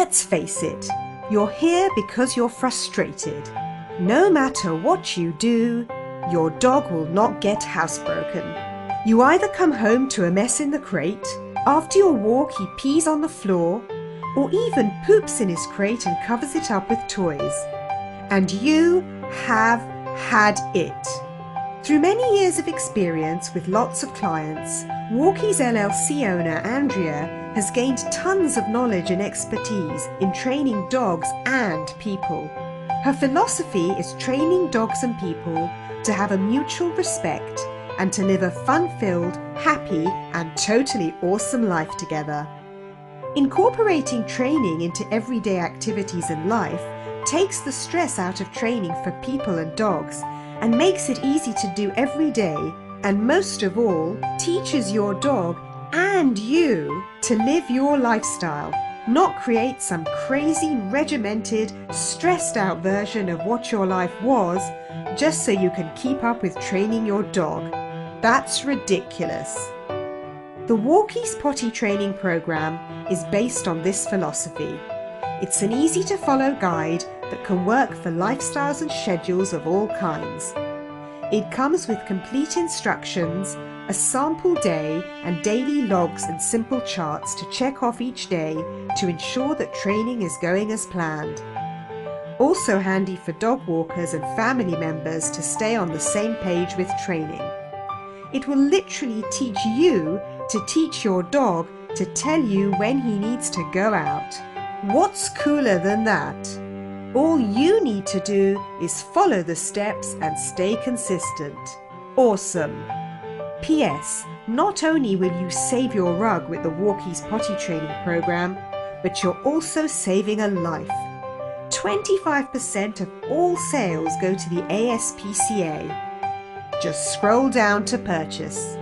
Let's face it, you're here because you're frustrated. No matter what you do, your dog will not get housebroken. You either come home to a mess in the crate, after your walk he pees on the floor, or even poops in his crate and covers it up with toys. And you have had it. Through many years of experience with lots of clients, Walkies LLC owner Andrea has gained tons of knowledge and expertise in training dogs and people. Her philosophy is training dogs and people to have a mutual respect and to live a fun-filled, happy and totally awesome life together. Incorporating training into everyday activities in life takes the stress out of training for people and dogs and makes it easy to do every day, and most of all, teaches your dog and you to live your lifestyle, not create some crazy, regimented, stressed out version of what your life was just so you can keep up with training your dog. That's ridiculous. The Walkies Potty Training Program is based on this philosophy. It's an easy to follow guide that can work for lifestyles and schedules of all kinds. It comes with complete instructions, a sample day and daily logs and simple charts to check off each day to ensure that training is going as planned. Also handy for dog walkers and family members to stay on the same page with training. It will literally teach you to teach your dog to tell you when he needs to go out. What's cooler than that? All you need to do is follow the steps and stay consistent. Awesome! P.S. Not only will you save your rug with the Walkies Potty Training Program, but you're also saving a life. 25% of all sales go to the ASPCA. Just scroll down to purchase.